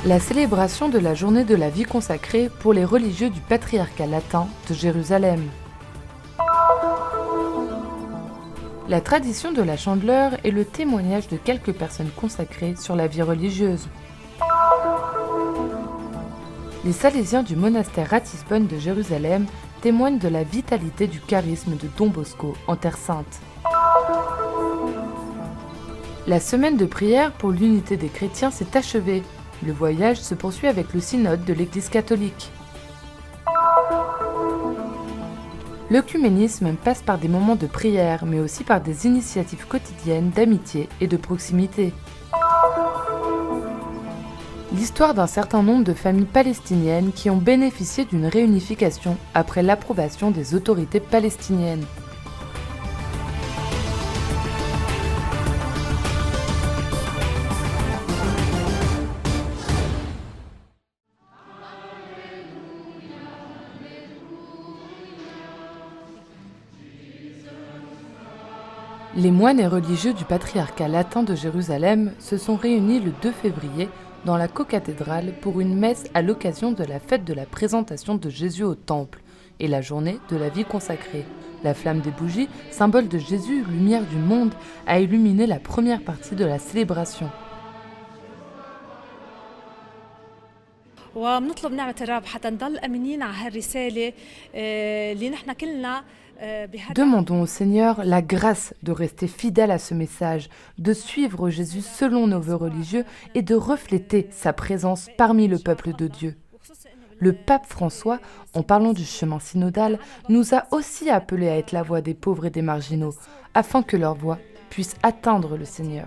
La célébration de la journée de la vie consacrée pour les religieux du patriarcat latin de Jérusalem. La tradition de la Chandeleur est le témoignage de quelques personnes consacrées sur la vie religieuse. Les Salésiens du monastère Ratisbonne de Jérusalem témoignent de la vitalité du charisme de Don Bosco en Terre Sainte. La semaine de prière pour l'unité des chrétiens s'est achevée. Le voyage se poursuit avec le synode de l'Église catholique. L'œcuménisme passe par des moments de prière, mais aussi par des initiatives quotidiennes d'amitié et de proximité. L'histoire d'un certain nombre de familles palestiniennes qui ont bénéficié d'une réunification après l'approbation des autorités palestiniennes. Les moines et religieux du patriarcat latin de Jérusalem se sont réunis le 2 février dans la cocathédrale pour une messe à l'occasion de la fête de la présentation de Jésus au Temple et la journée de la vie consacrée. La flamme des bougies, symbole de Jésus, lumière du monde, a illuminé la première partie de la célébration. وبنطلب نعمة الرب حتى نضل أمينين على هالرسالة اللي نحن كلنا. Demandons au Seigneur la grâce de rester fidèle à ce message, de suivre Jésus selon nos vœux religieux et de refléter sa présence parmi le peuple de Dieu. Le pape François, en parlant du chemin synodal, nous a aussi appelés à être la voix des pauvres et des marginaux, afin que leur voix puisse atteindre le Seigneur.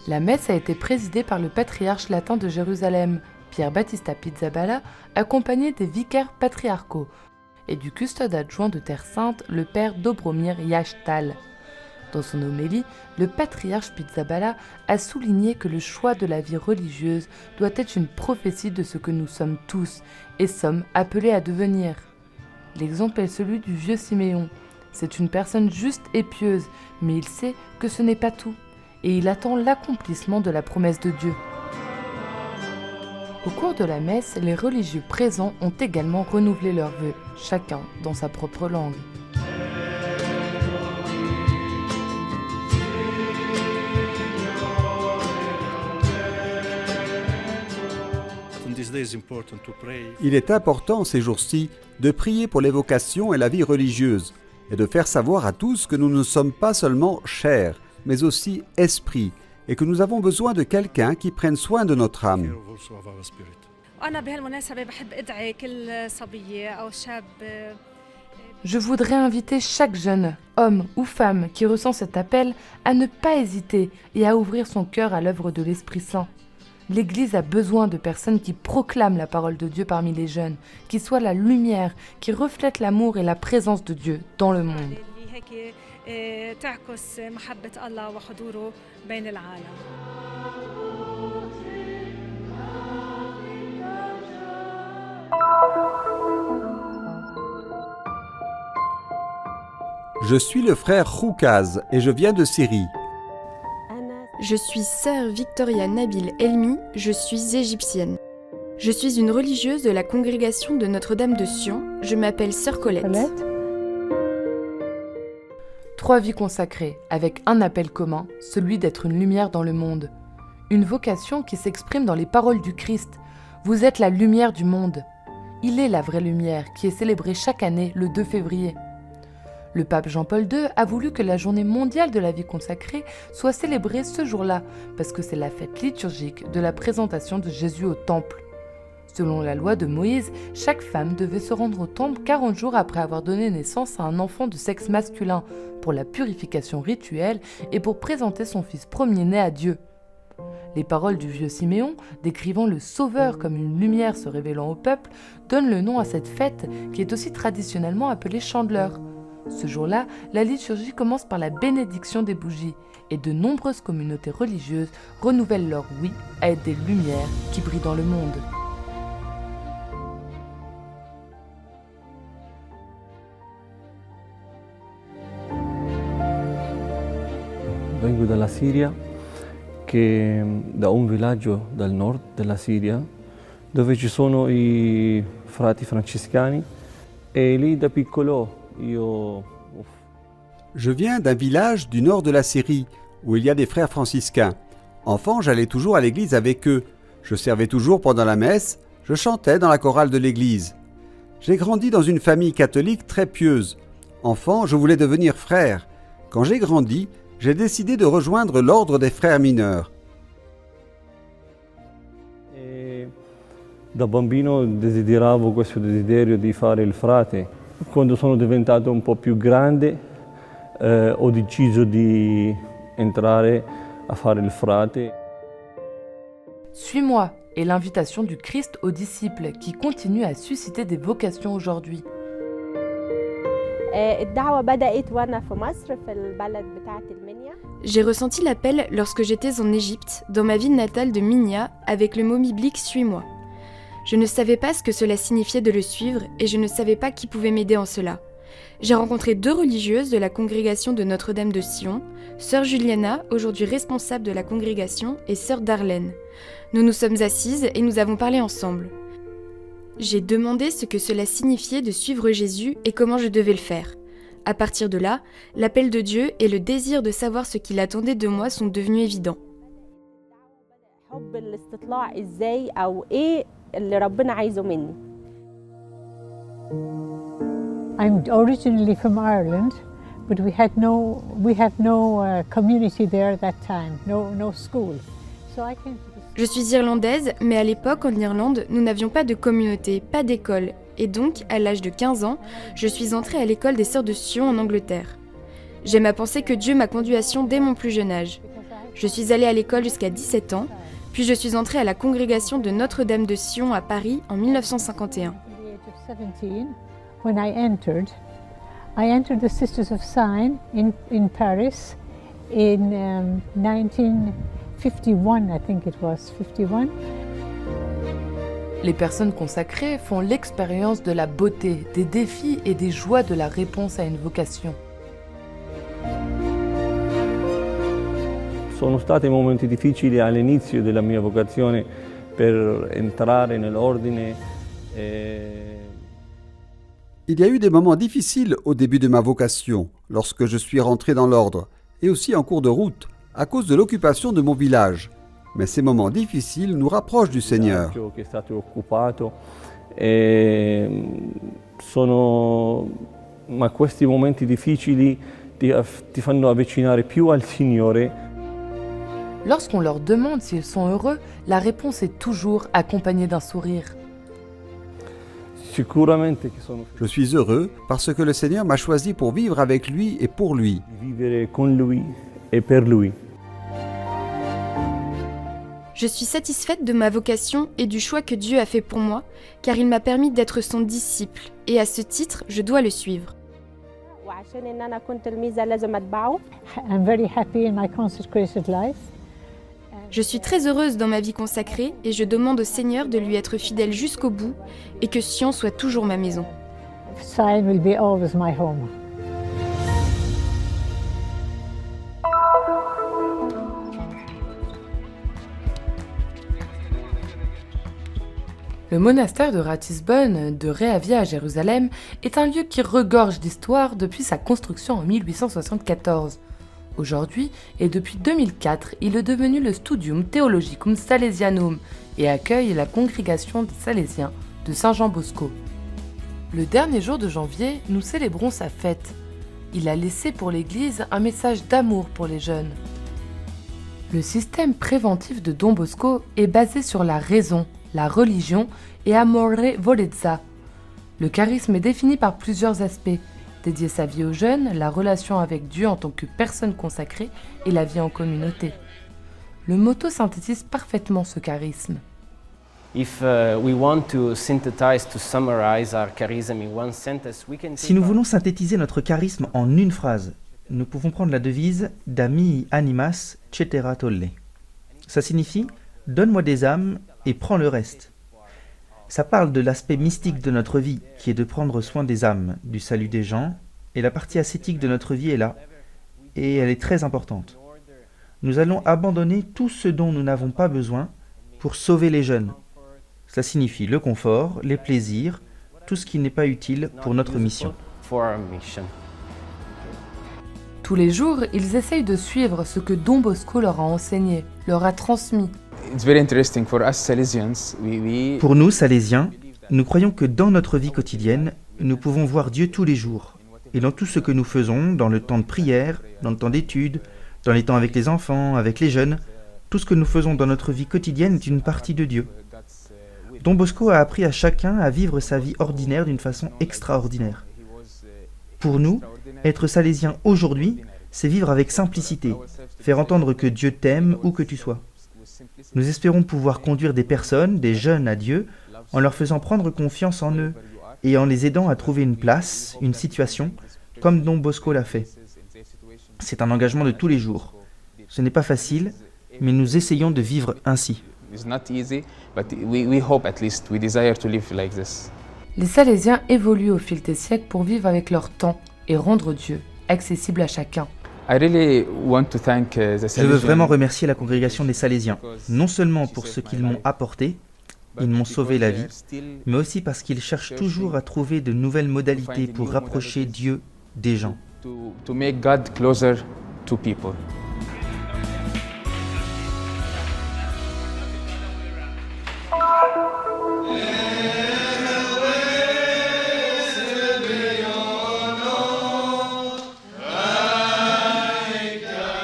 La messe a été présidée par le patriarche latin de Jérusalem, Pierre Battista Pizzaballa, accompagné des vicaires patriarcaux, et du custode adjoint de Terre Sainte, le père Dobromir Yashtal. Dans son homélie, le patriarche Pizzaballa a souligné que le choix de la vie religieuse doit être une prophétie de ce que nous sommes tous et sommes appelés à devenir. L'exemple est celui du vieux Siméon. C'est une personne juste et pieuse, mais il sait que ce n'est pas tout. Et il attend l'accomplissement de la promesse de Dieu. Au cours de la messe, les religieux présents ont également renouvelé leurs vœux, chacun dans sa propre langue. Il est important ces jours-ci de prier pour les vocations et la vie religieuse et de faire savoir à tous que nous ne sommes pas seulement chair, mais aussi esprit, et que nous avons besoin de quelqu'un qui prenne soin de notre âme. Je voudrais inviter chaque jeune, homme ou femme qui ressent cet appel à ne pas hésiter et à ouvrir son cœur à l'œuvre de l'Esprit Saint. L'Église a besoin de personnes qui proclament la parole de Dieu parmi les jeunes, qui soient la lumière, qui reflètent l'amour et la présence de Dieu dans le monde. Je suis le frère Choukaz et je viens de Syrie. Je suis sœur Victoria Nabil Elmi, je suis égyptienne. Je suis une religieuse de la congrégation de Notre-Dame de Sion, je m'appelle sœur Colette. 3 vies consacrées, avec un appel commun, celui d'être une lumière dans le monde. Une vocation qui s'exprime dans les paroles du Christ. Vous êtes la lumière du monde. Il est la vraie lumière qui est célébrée chaque année le 2 février. Le pape Jean-Paul II a voulu que la journée mondiale de la vie consacrée soit célébrée ce jour-là, parce que c'est la fête liturgique de la présentation de Jésus au Temple. Selon la loi de Moïse, chaque femme devait se rendre au temple 40 jours après avoir donné naissance à un enfant de sexe masculin, pour la purification rituelle et pour présenter son fils premier-né à Dieu. Les paroles du vieux Siméon, décrivant le Sauveur comme une lumière se révélant au peuple, donnent le nom à cette fête qui est aussi traditionnellement appelée Chandeleur. Ce jour-là, la liturgie commence par la bénédiction des bougies et de nombreuses communautés religieuses renouvellent leur oui à être des lumières qui brillent dans le monde. vengo dalla Siria, da un villaggio dal nord della Siria, dove ci sono i frati francescani, e lì da piccolo io... Je viens d'un village du nord de la Syrie, où il y a des frères franciscains. Enfant, j'allais toujours à l'église avec eux. Je servais toujours pendant la messe, je chantais dans la chorale de l'église. J'ai grandi dans une famille catholique très pieuse. Enfant, je voulais devenir frère. Quand j'ai grandi, j'ai décidé de rejoindre l'ordre des frères mineurs. Da bambino desideravo questo desiderio di fare il frate. Quando sono diventato un po' più grande, ho deciso di entrare a fare il frate. Suis-moi est l'invitation du Christ aux disciples qui continue à susciter des vocations aujourd'hui. الدعوة بدأت وأنا في مصر في البلد بتاعة المنيا. J'ai ressenti l'appel lorsque j'étais en Égypte, dans ma ville natale de Minya, avec le mot biblique « Suis-moi ». Je ne savais pas ce que cela signifiait de le suivre et je ne savais pas qui pouvait m'aider en cela. J'ai rencontré 2 religieuses de la congrégation de Notre-Dame de Sion, sœur Juliana, aujourd'hui responsable de la congrégation, et sœur Darlene. Nous nous sommes assises et nous avons parlé ensemble. J'ai demandé ce que cela signifiait de suivre Jésus et comment je devais le faire. À partir de là, l'appel de Dieu et le désir de savoir ce qu'il attendait de moi sont devenus évidents. حب الاستطلاع إزاي أو إيه اللي ربنا عايزه مني. I'm originally from Ireland, but we have no community there at that time, no school. So I came to Je suis irlandaise, mais à l'époque, en Irlande, nous n'avions pas de communauté, pas d'école. Et donc, à l'âge de 15 ans, je suis entrée à l'école des Sœurs de Sion en Angleterre. J'aime à penser que Dieu m'a conduit à Sion dès mon plus jeune âge. Je suis allée à l'école jusqu'à 17 ans, puis je suis entrée à la congrégation de Notre-Dame de Sion à Paris en 1951. When I entered the Sisters of Sign in Paris in 1951, I think it was 51. Les personnes consacrées font l'expérience de la beauté, des défis et des joies de la réponse à une vocation. Sono stati momenti difficili all'inizio della mia vocazione per entrare nell'ordine. Il y a eu des moments difficiles au début de ma vocation, lorsque je suis rentré dans l'ordre, et aussi en cours de route, à cause de l'occupation de mon village. Mais ces moments difficiles nous rapprochent du Seigneur. Che è stato occupato, ma questi momenti difficili ti fanno avvicinare più al Signore. Lorsqu'on leur demande s'ils sont heureux, la réponse est toujours accompagnée d'un sourire. Je suis heureux parce que le Seigneur m'a choisi pour vivre avec lui et pour lui. Vivere con lui e per lui. Je suis satisfaite de ma vocation et du choix que Dieu a fait pour moi, car il m'a permis d'être son disciple, et à ce titre, je dois le suivre. I'm very happy in my consecrated life. Je suis très heureuse dans ma vie consacrée et je demande au Seigneur de lui être fidèle jusqu'au bout et que Sion soit toujours ma maison. Sion will be always my home. Le monastère de Ratisbonne de Rehavia à Jérusalem est un lieu qui regorge d'histoire depuis sa construction en 1874. Aujourd'hui, et depuis 2004, il est devenu le Studium Theologicum Salesianum et accueille la congrégation des Salésiens de Saint-Jean-Bosco. Le dernier jour de janvier, nous célébrons sa fête. Il a laissé pour l'Église un message d'amour pour les jeunes. Le système préventif de Don Bosco est basé sur la raison, la religion et amore volezza. Le charisme est défini par plusieurs aspects. Dédier sa vie aux jeunes, la relation avec Dieu en tant que personne consacrée et la vie en communauté. Le motto synthétise parfaitement ce charisme. Si nous voulons synthétiser notre charisme en une phrase, nous pouvons prendre la devise « Dami animas cetera tolle ». Ça signifie « Donne-moi des âmes et prends le reste ». Ça parle de l'aspect mystique de notre vie, qui est de prendre soin des âmes, du salut des gens, et la partie ascétique de notre vie est là, et elle est très importante. nous allons abandonner tout ce dont nous n'avons pas besoin pour sauver les jeunes. Cela signifie le confort, les plaisirs, tout ce qui n'est pas utile pour notre mission. Tous les jours, ils essayent de suivre ce que Don Bosco leur a enseigné, leur a transmis. Pour nous, Salésiens, nous croyons que dans notre vie quotidienne, nous pouvons voir Dieu tous les jours. Et dans tout ce que nous faisons, dans le temps de prière, dans le temps d'études, dans les temps avec les enfants, avec les jeunes, tout ce que nous faisons dans notre vie quotidienne est une partie de Dieu. Don Bosco a appris à chacun à vivre sa vie ordinaire d'une façon extraordinaire. Pour nous, être salésien aujourd'hui, c'est vivre avec simplicité, faire entendre que Dieu t'aime où que tu sois. Nous espérons pouvoir conduire des personnes, des jeunes à Dieu, en leur faisant prendre confiance en eux et en les aidant à trouver une place, une situation, comme Don Bosco l'a fait. C'est un engagement de tous les jours. Ce n'est pas facile, mais nous essayons de vivre ainsi. Les Salésiens évoluent au fil des siècles pour vivre avec leur temps et rendre Dieu accessible à chacun. Je veux vraiment remercier la congrégation des Salésiens, non seulement pour ce qu'ils m'ont apporté, ils m'ont sauvé la vie, mais aussi parce qu'ils cherchent toujours à trouver de nouvelles modalités pour rapprocher Dieu des gens.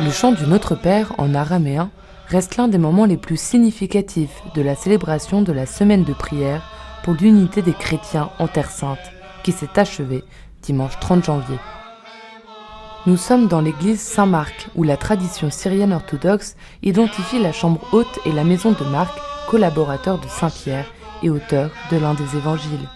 Le chant du Notre Père en araméen reste l'un des moments les plus significatifs de la célébration de la semaine de prière pour l'unité des chrétiens en Terre Sainte, qui s'est achevée dimanche 30 janvier. Nous sommes dans l'église Saint-Marc, où la tradition syrienne orthodoxe identifie la chambre haute et la maison de Marc, collaborateur de Saint-Pierre et auteur de l'un des évangiles.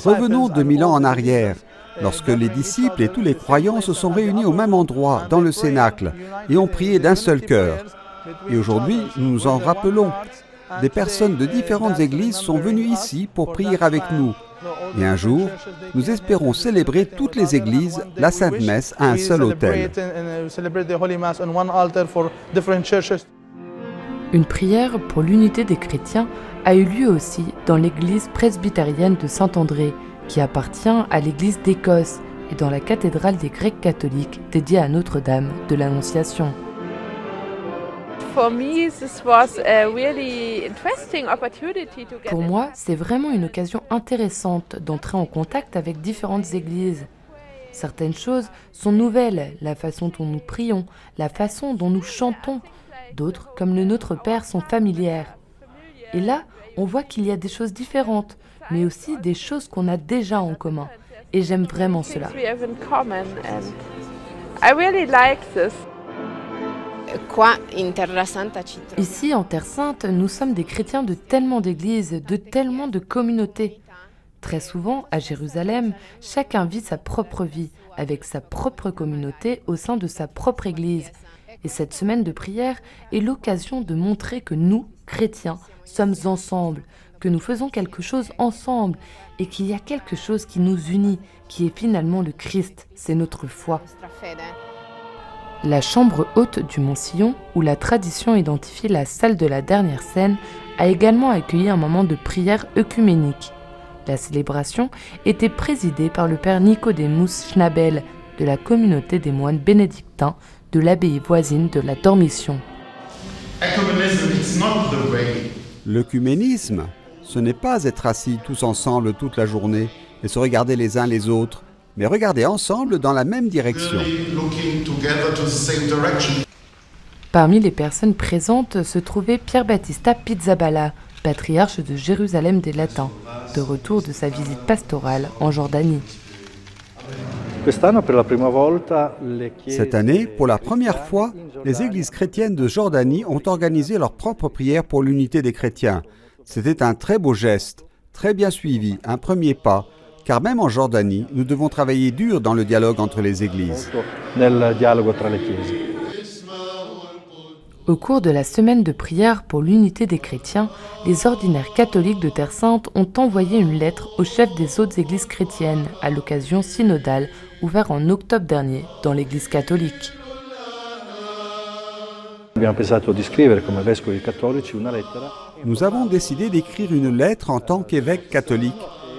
Revenons 2000 ans en arrière, lorsque les disciples et tous les croyants se sont réunis au même endroit, dans le Cénacle, et ont prié d'un seul cœur. Et aujourd'hui, nous nous en rappelons. Des personnes de différentes églises sont venues ici pour prier avec nous. Et un jour, nous espérons célébrer toutes les églises, la Sainte Messe, à un seul autel. Une prière pour l'unité des chrétiens a eu lieu aussi dans l'église presbytérienne de Saint-André, qui appartient à l'église d'Écosse, et dans la cathédrale des Grecs catholiques dédiée à Notre-Dame de l'Annonciation. Pour moi, c'est vraiment une occasion intéressante d'entrer en contact avec différentes églises. Certaines choses sont nouvelles, la façon dont nous prions, la façon dont nous chantons. D'autres, comme le Notre Père, sont familières. Et là, on voit qu'il y a des choses différentes, mais aussi des choses qu'on a déjà en commun. Et j'aime vraiment cela. Ici, en Terre Sainte, nous sommes des chrétiens de tellement d'églises, de tellement de communautés. Très souvent, à Jérusalem, chacun vit sa propre vie, avec sa propre communauté au sein de sa propre église. Et cette semaine de prière est l'occasion de montrer que nous, chrétiens, sommes ensemble, que nous faisons quelque chose ensemble et qu'il y a quelque chose qui nous unit, qui est finalement le Christ, c'est notre foi. La chambre haute du Mont-Sillon, où la tradition identifie la salle de la dernière scène, a également accueilli un moment de prière œcuménique. La célébration était présidée par le père Nicodémus Schnabel de la communauté des moines bénédictins de l'abbaye voisine de la Dormition. L'œcuménisme, ce n'est pas être assis tous ensemble toute la journée et se regarder les uns les autres, mais regarder ensemble dans la même direction. Parmi les personnes présentes se trouvait Pier Battista Pizzaballa, patriarche de Jérusalem des Latins, de retour de sa visite pastorale en Jordanie. Cette année, pour la première fois, les églises chrétiennes de Jordanie ont organisé leur propre prière pour l'unité des chrétiens. C'était un très beau geste, très bien suivi, un premier pas, car même en Jordanie, nous devons travailler dur dans le dialogue entre les églises. Au cours de la semaine de prière pour l'unité des chrétiens, les ordinaires catholiques de Terre Sainte ont envoyé une lettre au chef des autres églises chrétiennes à l'occasion synodale ouvert en octobre dernier dans l'Église catholique. Nous avons décidé d'écrire une lettre en tant qu'évêques catholiques,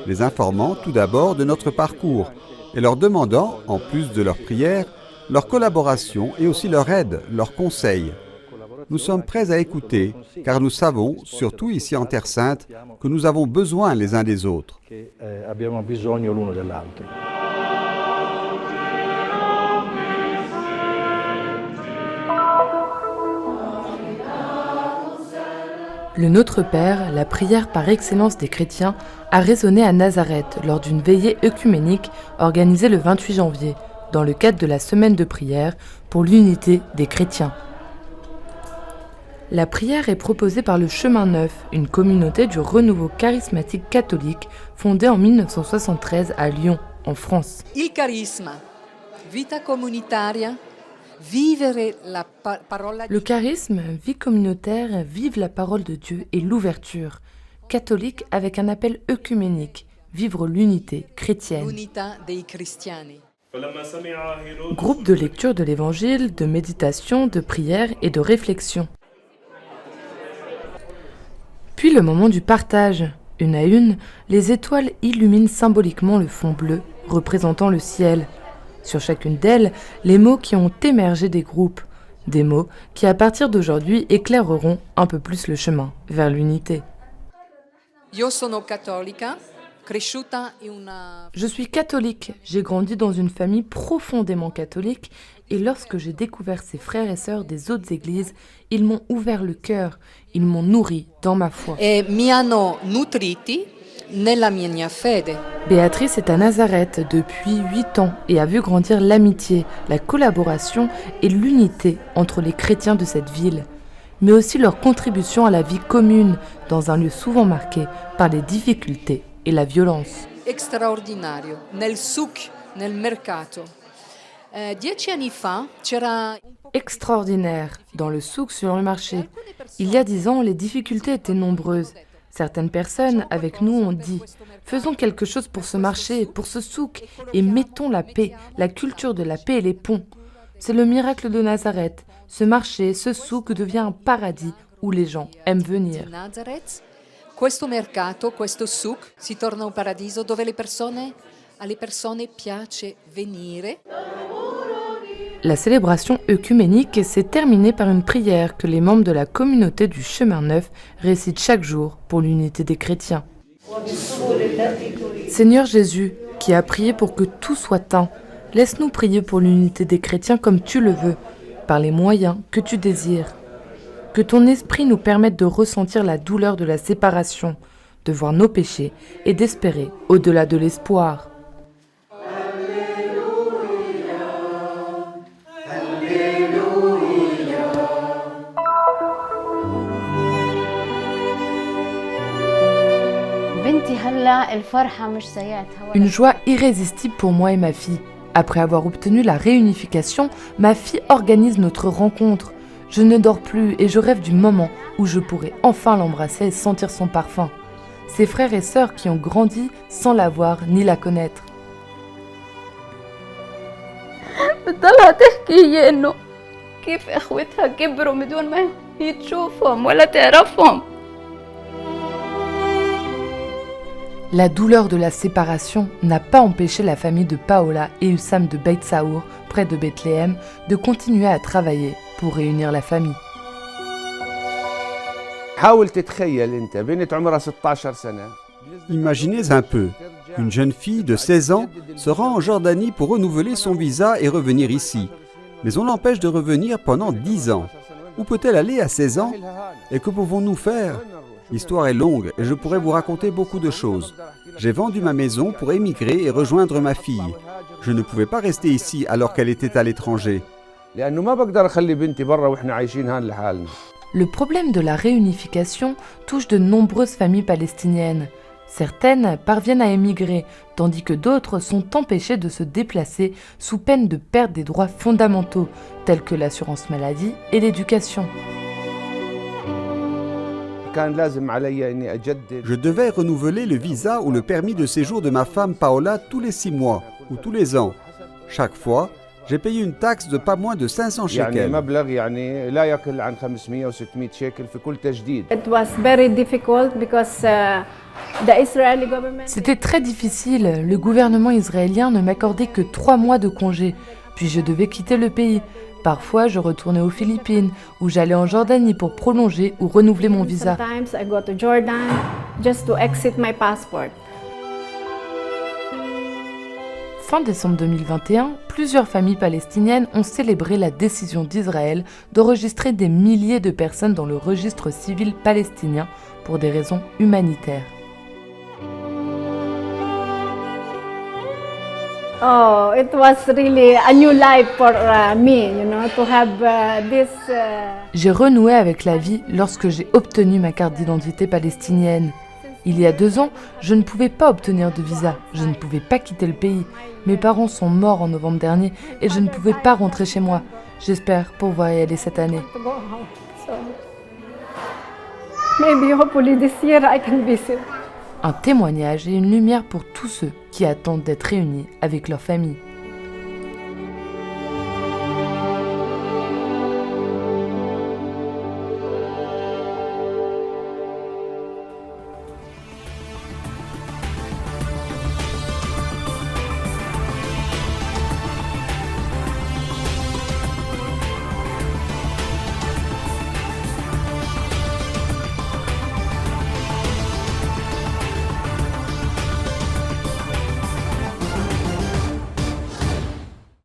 les informant tout d'abord de notre parcours et leur demandant, en plus de leurs prières, leur collaboration et aussi leur aide, leurs conseils. Nous sommes prêts à écouter, car nous savons, surtout ici en Terre Sainte, que nous avons besoin les uns des autres. Le Notre Père, la prière par excellence des chrétiens, a résonné à Nazareth lors d'une veillée œcuménique organisée le 28 janvier, dans le cadre de la semaine de prière pour l'unité des chrétiens. La prière est proposée par le Chemin Neuf, une communauté du renouveau charismatique catholique fondée en 1973 à Lyon, en France. Il charisma, vita comunitaria, vivere la parola. Le charisme, vie communautaire, vive la parole de Dieu et l'ouverture. Catholique avec un appel œcuménique, vivre l'unité chrétienne. L'unità dei cristiani. Groupe de lecture de l'évangile, de méditation, de prière et de réflexion. Puis le moment du partage. Une à une, les étoiles illuminent symboliquement le fond bleu, représentant le ciel. Sur chacune d'elles, les mots qui ont émergé des groupes. Des mots qui, à partir d'aujourd'hui, éclaireront un peu plus le chemin vers l'unité. Io sono cattolica, cresciuta in una. Je suis catholique. J'ai grandi dans une famille profondément catholique et lorsque j'ai découvert ces frères et sœurs des autres églises, ils m'ont ouvert le cœur, ils m'ont nourri dans ma foi. E mi hanno nutriti nella mia fede. Béatrice est à Nazareth depuis 8 ans et a vu grandir l'amitié, la collaboration et l'unité entre les chrétiens de cette ville, mais aussi leur contribution à la vie commune dans un lieu souvent marqué par les difficultés et la violence. Extraordinario, nel souk, nel mercato. 10 anni fa c'era. Extraordinaire, dans le souk sur le marché. Il y a 10 ans, les difficultés étaient nombreuses. Certaines personnes, avec nous, ont dit « Faisons quelque chose pour ce marché, pour ce souk, et mettons la paix, la culture de la paix et les ponts. » C'est le miracle de Nazareth. Ce marché, ce souk devient un paradis où les gens aiment venir. Nazareth, questo mercato, questo souk, si torna un paradiso dove alle persone piace venire. La célébration œcuménique s'est terminée par une prière que les membres de la communauté du Chemin Neuf récitent chaque jour pour l'unité des chrétiens. Seigneur Jésus, qui a prié pour que tout soit un, laisse-nous prier pour l'unité des chrétiens comme tu le veux, par les moyens que tu désires. Que ton esprit nous permette de ressentir la douleur de la séparation, de voir nos péchés et d'espérer au-delà de l'espoir. Une joie irrésistible pour moi et ma fille. Après avoir obtenu la réunification, ma fille organise notre rencontre. Je ne dors plus et je rêve du moment où je pourrai enfin l'embrasser et sentir son parfum. Ses frères et sœurs qui ont grandi sans la voir ni la connaître. La douleur de la séparation n'a pas empêché la famille de Paola et Hussam de Beit Saour, près de Bethléem, de continuer à travailler pour réunir la famille. Imaginez un peu, une jeune fille de 16 ans se rend en Jordanie pour renouveler son visa et revenir ici. Mais on l'empêche de revenir pendant 10 ans. Où peut-elle aller à 16 ans? Et que pouvons-nous faire? L'histoire est longue et je pourrais vous raconter beaucoup de choses. J'ai vendu ma maison pour émigrer et rejoindre ma fille. Je ne pouvais pas rester ici alors qu'elle était à l'étranger. Le problème de la réunification touche de nombreuses familles palestiniennes. Certaines parviennent à émigrer, tandis que d'autres sont empêchées de se déplacer sous peine de perdre des droits fondamentaux, tels que l'assurance maladie et l'éducation. Je devais renouveler le visa ou le permis de séjour de ma femme Paola tous les 6 mois ou tous les ans. Chaque fois, j'ai payé une taxe de pas moins de 500 shekels. مبلغ يعني لا يقل عن 500 و 600 شيكل في كل تجديد. It was very difficult because the Israeli government. C'était très difficile. Le gouvernement israélien ne m'accordait que 3 mois de congé. Puis je devais quitter le pays. Parfois, je retournais aux Philippines ou j'allais en Jordanie pour prolonger ou renouveler mon visa. Sometimes I go to Jordan just to exit my passport. Fin décembre 2021, plusieurs familles palestiniennes ont célébré la décision d'Israël d'enregistrer des milliers de personnes dans le registre civil palestinien pour des raisons humanitaires. Oh, it was really a new life for me, to have this. J'ai renoué avec la vie lorsque j'ai obtenu ma carte d'identité palestinienne. Il y a 2 ans, je ne pouvais pas obtenir de visa, je ne pouvais pas quitter le pays. Mes parents sont morts en novembre dernier et je ne pouvais pas rentrer chez moi. J'espère pouvoir y aller cette année. Maybe hopefully this year I can visit. Un témoignage et une lumière pour tous ceux qui attendent d'être réunis avec leur famille.